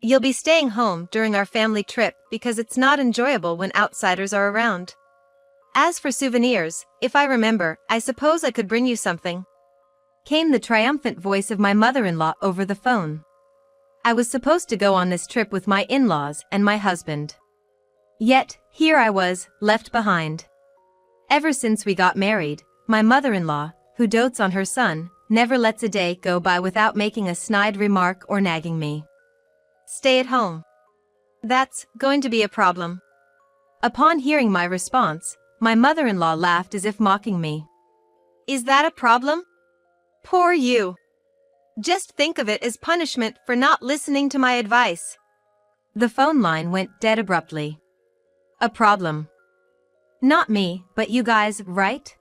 You'll be staying home during our family trip because it's not enjoyable when outsiders are around. As for souvenirs, if I remember, I suppose I could bring you something. Came the triumphant voice of my mother-in-law over the phone. I was supposed to go on this trip with my in-laws and my husband. Yet, here I was, left behind. Ever since we got married, my mother-in-law, who dotes on her son, never lets a day go by without making a snide remark or nagging me. Stay at home. That's going to be a problem. Upon hearing my response, my mother-in-law laughed as if mocking me. Is that a problem? Poor you. Just think of it as punishment for not listening to my advice. The phone line went dead abruptly. A problem. Not me, but you guys, right?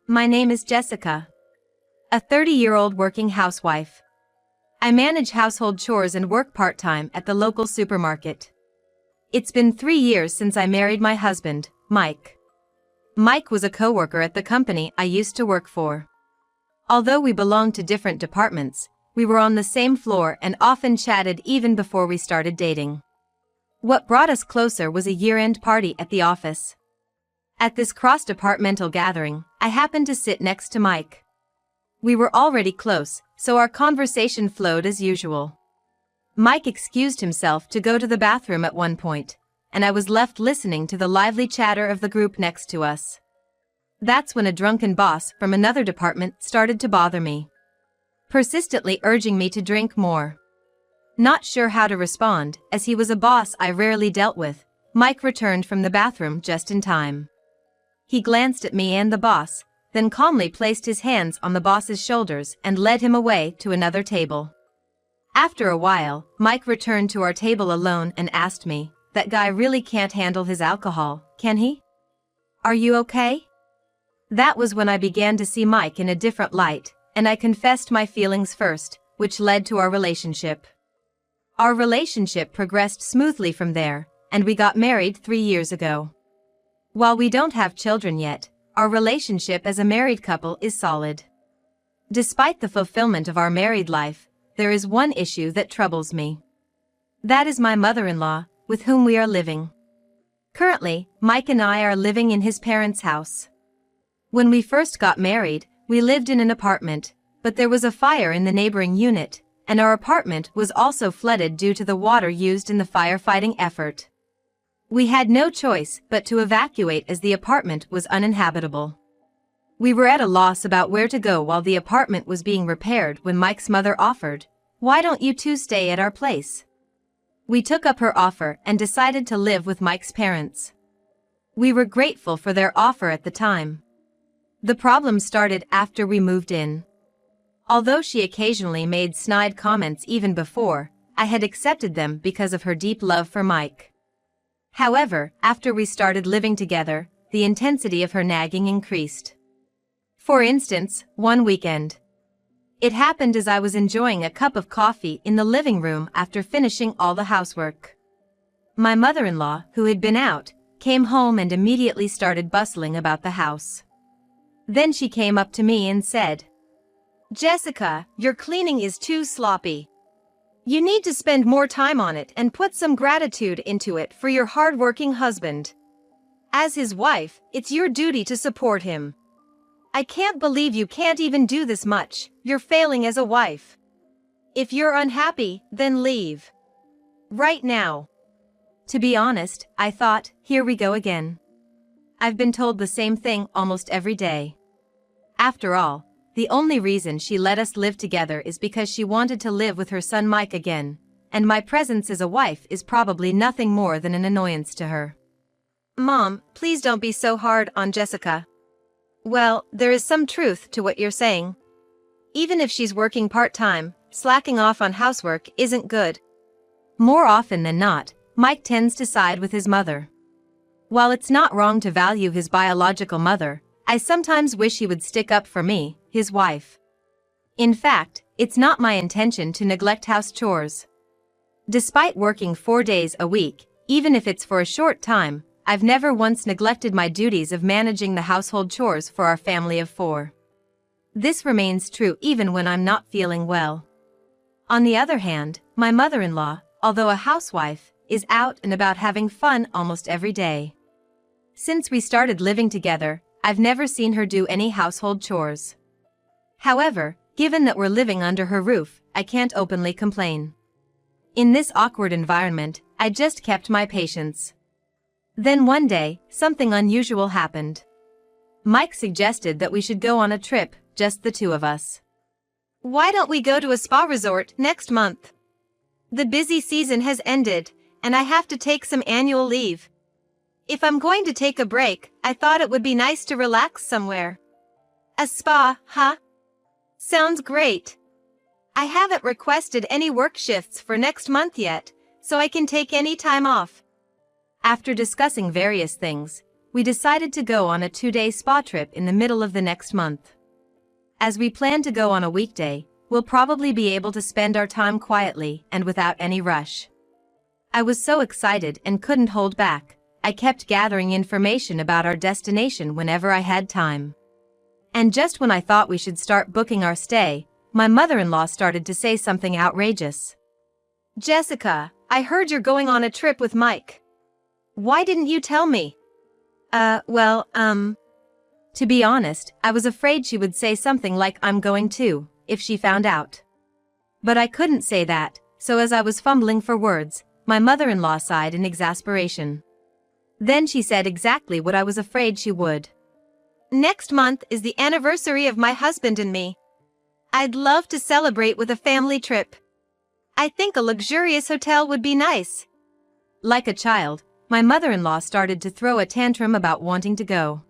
My name is Jessica. A 30-year-old working housewife. I manage household chores and work part-time at the local supermarket. It's been 3 years since I married my husband, Mike. Mike was a coworker at the company I used to work for. Although we belonged to different departments, we were on the same floor and often chatted even before we started dating. What brought us closer was a year-end party at the office. At this cross-departmental gathering, I happened to sit next to Mike. We were already close, so our conversation flowed as usual. Mike excused himself to go to the bathroom at one point, and I was left listening to the lively chatter of the group next to us. That's when a drunken boss from another department started to bother me, persistently urging me to drink more. Not sure how to respond, as he was a boss I rarely dealt with, Mike returned from the bathroom just in time. He glanced at me and the boss, then calmly placed his hands on the boss's shoulders and led him away to another table. After a while, Mike returned to our table alone and asked me, "That guy really can't handle his alcohol, can he? Are you okay?" That was when I began to see Mike in a different light, and I confessed my feelings first, which led to our relationship. Our relationship progressed smoothly from there, and we got married 3 years ago. While we don't have children yet, our relationship as a married couple is solid. Despite the fulfillment of our married life, there is one issue that troubles me. That is my mother-in-law, with whom we are living. Currently, Mike and I are living in his parents' house. When we first got married, we lived in an apartment, but there was a fire in the neighboring unit, and our apartment was also flooded due to the water used in the firefighting effort. We had no choice but to evacuate as the apartment was uninhabitable. We were at a loss about where to go while the apartment was being repaired when Mike's mother offered, "Why don't you two stay at our place?" We took up her offer and decided to live with Mike's parents. We were grateful for their offer at the time. The problem started after we moved in. Although she occasionally made snide comments even before, I had accepted them because of her deep love for Mike. However, after we started living together, the intensity of her nagging increased. For instance, one weekend. It happened as I was enjoying a cup of coffee in the living room after finishing all the housework. My mother-in-law, who had been out, came home and immediately started bustling about the house. Then she came up to me and said, "Jessica, your cleaning is too sloppy. You need to spend more time on it and put some gratitude into it for your hard-working husband. As his wife, it's your duty to support him. I can't believe you can't even do this much. You're failing as a wife. If you're unhappy, then leave. Right now." To be honest, I thought, here we go again. I've been told the same thing almost every day. After all, the only reason she let us live together is because she wanted to live with her son Mike again, and my presence as a wife is probably nothing more than an annoyance to her. Mom, please don't be so hard on Jessica. Well, there is some truth to what you're saying. Even if she's working part-time, slacking off on housework isn't good. More often than not, Mike tends to side with his mother. While it's not wrong to value his biological mother, I sometimes wish he would stick up for me, his wife. In fact, it's not my intention to neglect house chores. Despite working 4 days a week, even if it's for a short time, I've never once neglected my duties of managing the household chores for our family of 4. This remains true even when I'm not feeling well. On the other hand, my mother-in-law, although a housewife, is out and about having fun almost every day. Since we started living together, I've never seen her do any household chores. However, given that we're living under her roof, I can't openly complain. In this awkward environment, I just kept my patience. Then one day, something unusual happened. Mike suggested that we should go on a trip, just the two of us. Why don't we go to a spa resort next month? The busy season has ended, and I have to take some annual leave. If I'm going to take a break, I thought it would be nice to relax somewhere. A spa, huh? Sounds great. I haven't requested any work shifts for next month yet, so I can take any time off. After discussing various things, we decided to go on a 2-day spa trip in the middle of the next month. As we plan to go on a weekday, we'll probably be able to spend our time quietly and without any rush. I was so excited and couldn't hold back. I kept gathering information about our destination whenever I had time. And just when I thought we should start booking our stay, my mother-in-law started to say something outrageous. Jessica, I heard you're going on a trip with Mike. Why didn't you tell me? To be honest, I was afraid she would say something like I'm going too, if she found out. But I couldn't say that, so as I was fumbling for words, my mother-in-law sighed in exasperation. Then she said exactly what I was afraid she would. Next month is the anniversary of my husband and me. I'd love to celebrate with a family trip. I think a luxurious hotel would be nice. Like a child, my mother-in-law started to throw a tantrum about wanting to go.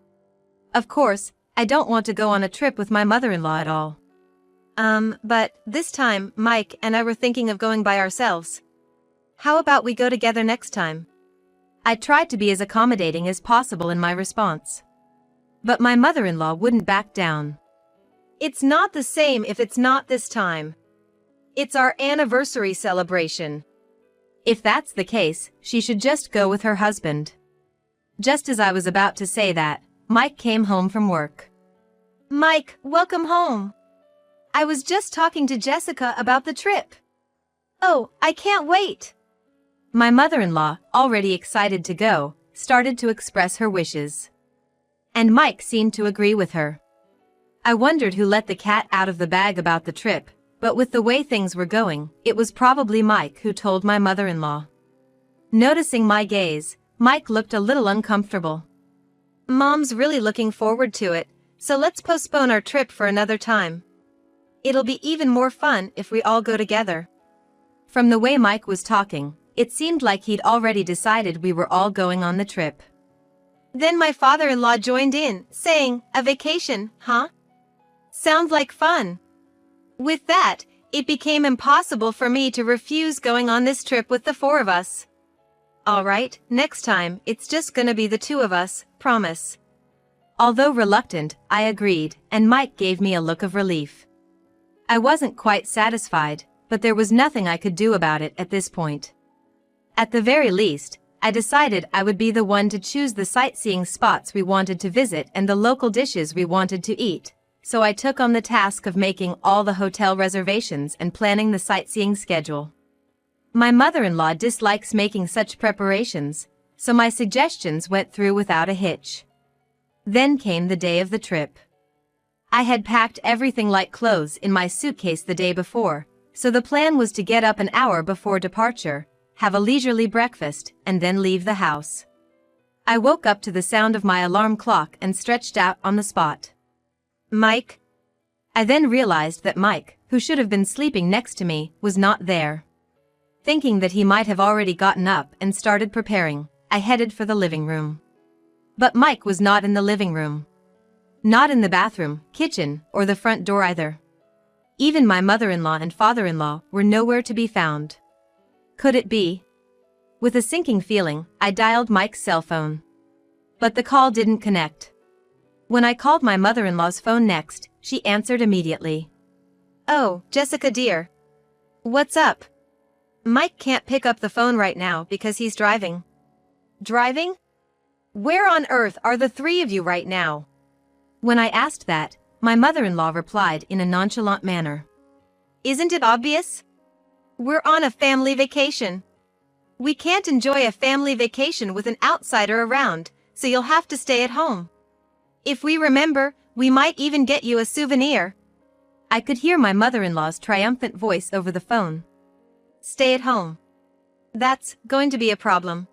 Of course, I don't want to go on a trip with my mother-in-law at all. But this time, Mike and I were thinking of going by ourselves. How about we go together next time? I tried to be as accommodating as possible in my response. But my mother-in-law wouldn't back down. It's not the same if it's not this time. It's our anniversary celebration. If that's the case, she should just go with her husband. Just as I was about to say that, Mike came home from work. Mike, welcome home. I was just talking to Jessica about the trip. Oh, I can't wait. My mother-in-law, already excited to go, started to express her wishes. And Mike seemed to agree with her. I wondered who let the cat out of the bag about the trip, but with the way things were going, it was probably Mike who told my mother-in-law. Noticing my gaze, Mike looked a little uncomfortable. Mom's really looking forward to it, so let's postpone our trip for another time. It'll be even more fun if we all go together. From the way Mike was talking, it seemed like he'd already decided we were all going on the trip. Then my father-in-law joined in, saying, "A vacation, huh? Sounds like fun." With that, it became impossible for me to refuse going on this trip with the four of us. All right, next time, it's just gonna be the two of us, promise. Although reluctant, I agreed, and Mike gave me a look of relief. I wasn't quite satisfied, but there was nothing I could do about it at this point. At the very least, I decided I would be the one to choose the sightseeing spots we wanted to visit and the local dishes we wanted to eat, so I took on the task of making all the hotel reservations and planning the sightseeing schedule. My mother-in-law dislikes making such preparations, so my suggestions went through without a hitch. Then came the day of the trip. I had packed everything like clothes in my suitcase the day before, so the plan was to get up an hour before departure, have a leisurely breakfast, and then leave the house. I woke up to the sound of my alarm clock and stretched out on the spot. Mike? I then realized that Mike, who should have been sleeping next to me, was not there. Thinking that he might have already gotten up and started preparing, I headed for the living room. But Mike was not in the living room. Not in the bathroom, kitchen, or the front door either. Even my mother-in-law and father-in-law were nowhere to be found. Could it be? With a sinking feeling, I dialed Mike's cell phone. But the call didn't connect. When I called my mother-in-law's phone next, she answered immediately. "Oh, Jessica dear. What's up?" "Mike can't pick up the phone right now because he's driving." "Driving? Where on earth are the three of you right now?" When I asked that, my mother-in-law replied in a nonchalant manner. "Isn't it obvious? We're on a family vacation." We can't enjoy a family vacation with an outsider around, so you'll have to stay at home. If we remember, we might even get you a souvenir. I could hear my mother-in-law's triumphant voice over the phone. Stay at home. That's going to be a problem.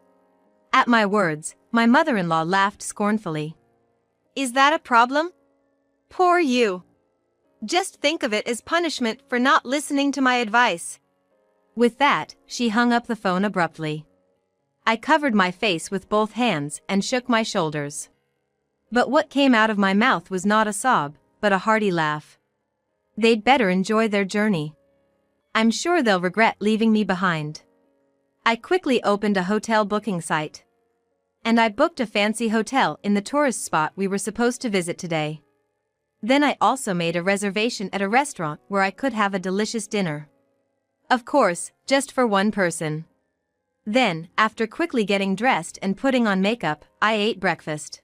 At my words, my mother-in-law laughed scornfully. Is that a problem? Poor you. Just think of it as punishment for not listening to my advice. With that, she hung up the phone abruptly. I covered my face with both hands and shook my shoulders. But what came out of my mouth was not a sob, but a hearty laugh. They'd better enjoy their journey. I'm sure they'll regret leaving me behind. I quickly opened a hotel booking site. And I booked a fancy hotel in the tourist spot we were supposed to visit today. Then I also made a reservation at a restaurant where I could have a delicious dinner. Of course, just for one person. Then, after quickly getting dressed and putting on makeup, I ate breakfast.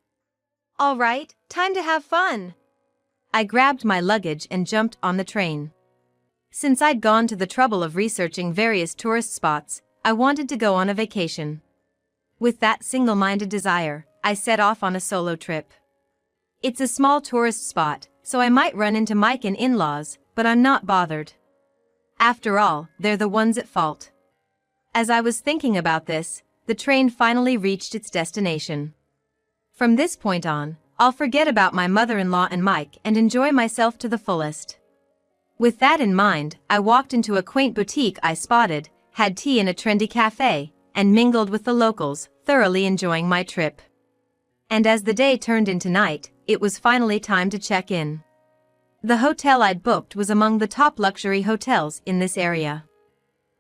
All right, time to have fun. I grabbed my luggage and jumped on the train. Since I'd gone to the trouble of researching various tourist spots, I wanted to go on a vacation. With that single-minded desire, I set off on a solo trip. It's a small tourist spot, so I might run into Mike and in-laws, but I'm not bothered. After all, they're the ones at fault. As I was thinking about this, the train finally reached its destination. From this point on, I'll forget about my mother-in-law and Mike and enjoy myself to the fullest. With that in mind, I walked into a quaint boutique I spotted, had tea in a trendy cafe, and mingled with the locals, thoroughly enjoying my trip. And as the day turned into night, it was finally time to check in. The hotel I'd booked was among the top luxury hotels in this area.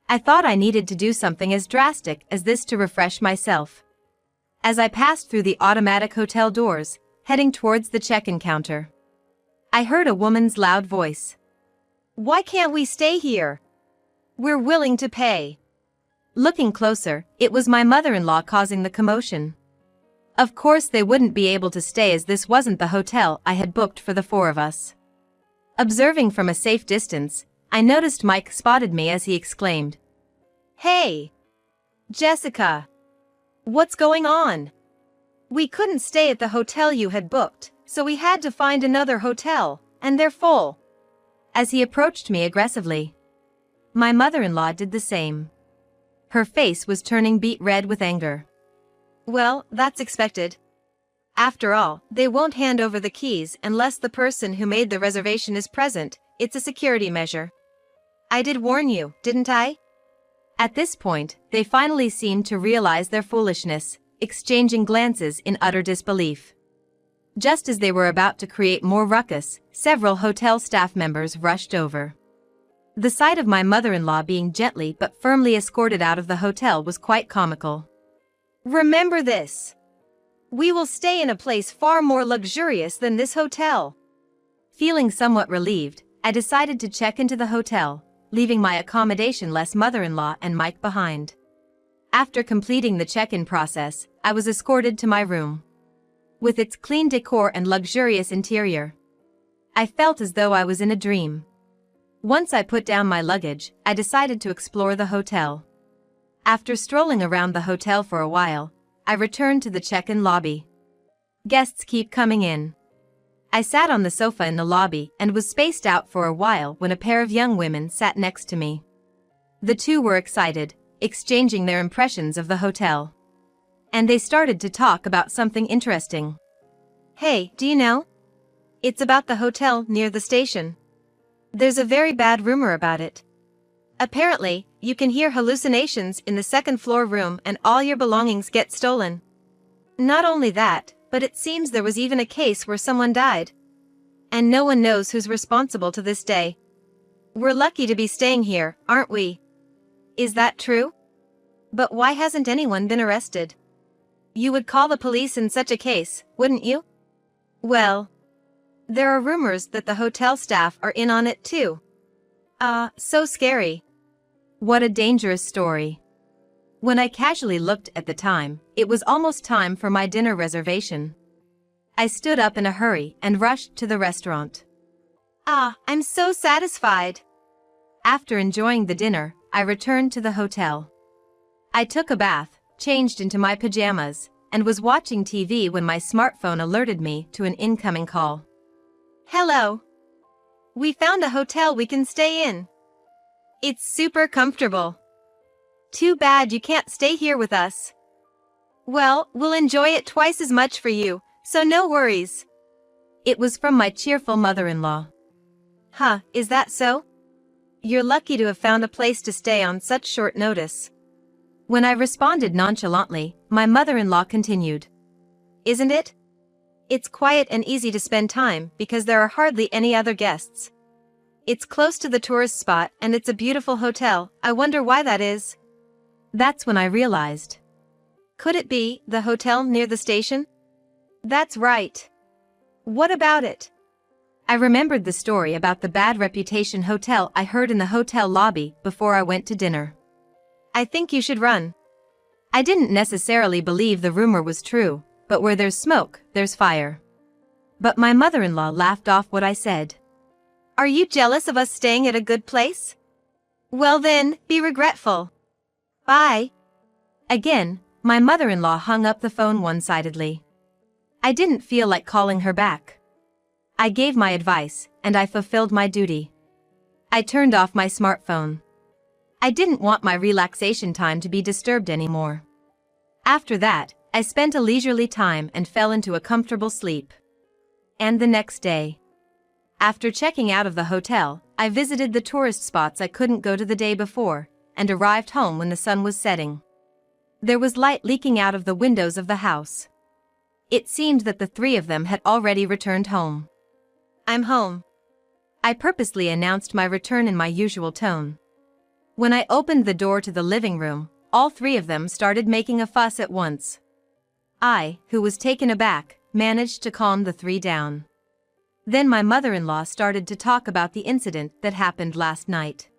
I thought I needed to do something as drastic as this to refresh myself. As I passed through the automatic hotel doors, heading towards the check-in counter, I heard a woman's loud voice. Why can't we stay here? We're willing to pay. Looking closer, it was my mother-in-law causing the commotion. Of course they wouldn't be able to stay as this wasn't the hotel I had booked for the four of us. Observing from a safe distance, I noticed Mike spotted me as he exclaimed, Hey! Jessica! What's going on? We couldn't stay at the hotel you had booked, so we had to find another hotel, and they're full. As he approached me aggressively, my mother-in-law did the same. Her face was turning beet red with anger. Well, that's expected. After all, they won't hand over the keys unless the person who made the reservation is present. It's a security measure. I did warn you, didn't I? At this point, they finally seemed to realize their foolishness, exchanging glances in utter disbelief. Just as they were about to create more ruckus, several hotel staff members rushed over. The sight of my mother-in-law being gently but firmly escorted out of the hotel was quite comical. Remember this. We will stay in a place far more luxurious than this hotel. Feeling somewhat relieved, I decided to check into the hotel, leaving my accommodation-less mother-in-law and Mike behind. After completing the check-in process, I was escorted to my room. With its clean decor and luxurious interior, I felt as though I was in a dream. Once I put down my luggage, I decided to explore the hotel. After strolling around the hotel for a while, I returned to the check-in lobby. Guests keep coming in. I sat on the sofa in the lobby and was spaced out for a while when a pair of young women sat next to me. The two were excited, exchanging their impressions of the hotel. And they started to talk about something interesting. Hey, do you know? It's about the hotel near the station. There's a very bad rumor about it. Apparently, you can hear hallucinations in the second-floor room and all your belongings get stolen. Not only that, but it seems there was even a case where someone died. And no one knows who's responsible to this day. We're lucky to be staying here, aren't we? Is that true? But why hasn't anyone been arrested? You would call the police in such a case, wouldn't you? Well, there are rumors that the hotel staff are in on it too. So scary. What a dangerous story. When I casually looked at the time, it was almost time for my dinner reservation. I stood up in a hurry and rushed to the restaurant. I'm so satisfied. After enjoying the dinner, I returned to the hotel. I took a bath, changed into my pajamas, and was watching TV when my smartphone alerted me to an incoming call. Hello. We found a hotel we can stay in. It's super comfortable. Too bad you can't stay here with us. Well, we'll enjoy it twice as much for you, so no worries. It was from my cheerful mother-in-law. Huh, is that so? You're lucky to have found a place to stay on such short notice. When I responded nonchalantly, my mother-in-law continued. Isn't it? It's quiet and easy to spend time because there are hardly any other guests. It's close to the tourist spot and it's a beautiful hotel. I wonder why that is. That's when I realized. Could it be the hotel near the station? That's right. What about it? I remembered the story about the bad reputation hotel I heard in the hotel lobby before I went to dinner. I think you should run. I didn't necessarily believe the rumor was true, but where there's smoke, there's fire. But my mother-in-law laughed off what I said. Are you jealous of us staying at a good place? Well then, be regretful. Bye. Again, my mother-in-law hung up the phone one-sidedly. I didn't feel like calling her back. I gave my advice, and I fulfilled my duty. I turned off my smartphone. I didn't want my relaxation time to be disturbed anymore. After that, I spent a leisurely time and fell into a comfortable sleep. And the next day. After checking out of the hotel, I visited the tourist spots I couldn't go to the day before, and arrived home when the sun was setting. There was light leaking out of the windows of the house. It seemed that the three of them had already returned home. I'm home. I purposely announced my return in my usual tone. When I opened the door to the living room, all three of them started making a fuss at once. I, who was taken aback, managed to calm the three down. Then my mother-in-law started to talk about the incident that happened last night.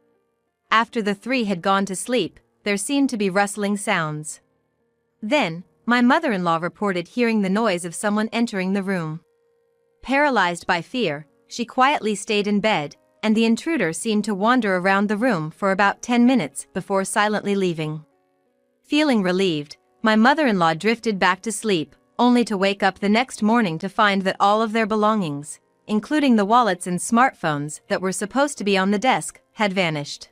After the three had gone to sleep, there seemed to be rustling sounds. Then, my mother-in-law reported hearing the noise of someone entering the room. Paralyzed by fear, she quietly stayed in bed, and the intruder seemed to wander around the room for about 10 minutes before silently leaving. Feeling relieved, my mother-in-law drifted back to sleep, only to wake up the next morning to find that all of their belongings, including the wallets and smartphones that were supposed to be on the desk, had vanished.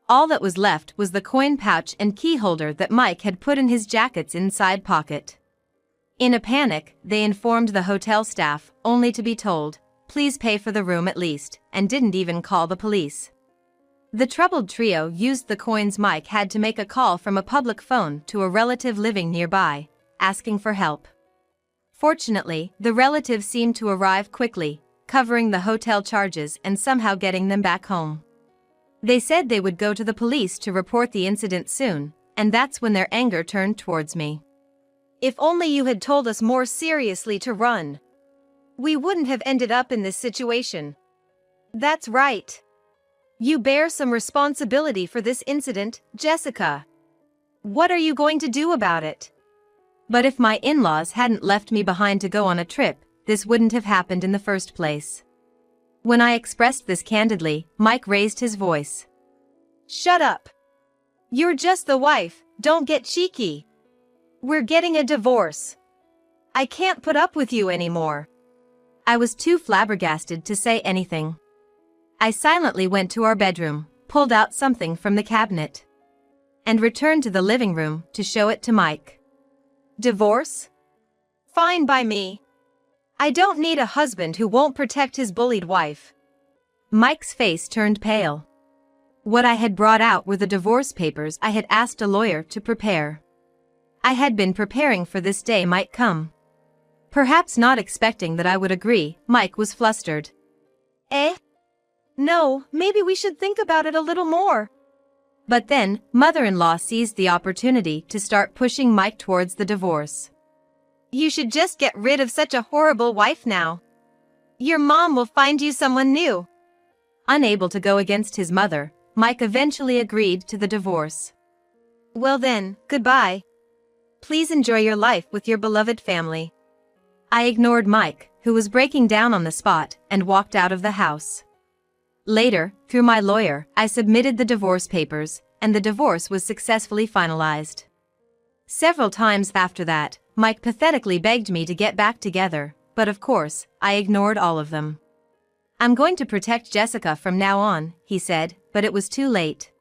All that was left was the coin pouch and key holder that Mike had put in his jacket's inside pocket. In a panic, they informed the hotel staff, only to be told, please pay for the room at least, and didn't even call the police. The troubled trio used the coins Mike had to make a call from a public phone to a relative living nearby, asking for help. Fortunately, the relative seemed to arrive quickly, covering the hotel charges and somehow getting them back home. They said they would go to the police to report the incident soon, and that's when their anger turned towards me. If only you had told us more seriously to run. We wouldn't have ended up in this situation. That's right. You bear some responsibility for this incident, Jessica. What are you going to do about it? But if my in-laws hadn't left me behind to go on a trip, this wouldn't have happened in the first place. When I expressed this candidly, Mike raised his voice. Shut up. You're just the wife, don't get cheeky. We're getting a divorce. I can't put up with you anymore. I was too flabbergasted to say anything. I silently went to our bedroom, pulled out something from the cabinet, and returned to the living room to show it to Mike. Divorce? Fine by me. I don't need a husband who won't protect his bullied wife. Mike's face turned pale. What I had brought out were the divorce papers I had asked a lawyer to prepare. I had been preparing for this day might come. Perhaps not expecting that I would agree, Mike was flustered. Eh? No, maybe we should think about it a little more. But then, mother-in-law seized the opportunity to start pushing Mike towards the divorce. You should just get rid of such a horrible wife now. Your mom will find you someone new. Unable to go against his mother, Mike eventually agreed to the divorce. Well then, goodbye. Please enjoy your life with your beloved family. I ignored Mike, who was breaking down on the spot, and walked out of the house. Later, through my lawyer, I submitted the divorce papers, and the divorce was successfully finalized. Several times after that, Mike pathetically begged me to get back together, but of course, I ignored all of them. "I'm going to protect Jessica from now on," he said, but it was too late.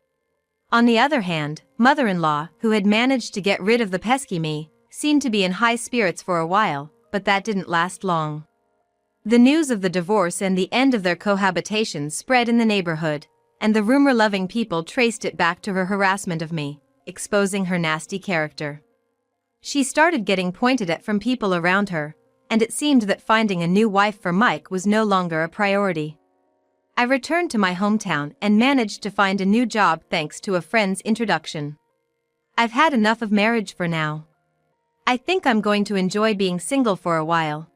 On the other hand, mother-in-law, who had managed to get rid of the pesky me, seemed to be in high spirits for a while, but that didn't last long. The news of the divorce and the end of their cohabitation spread in the neighborhood, and the rumor-loving people traced it back to her harassment of me, exposing her nasty character. She started getting pointed at from people around her, and it seemed that finding a new wife for Mike was no longer a priority. I returned to my hometown and managed to find a new job thanks to a friend's introduction. I've had enough of marriage for now. I think I'm going to enjoy being single for a while.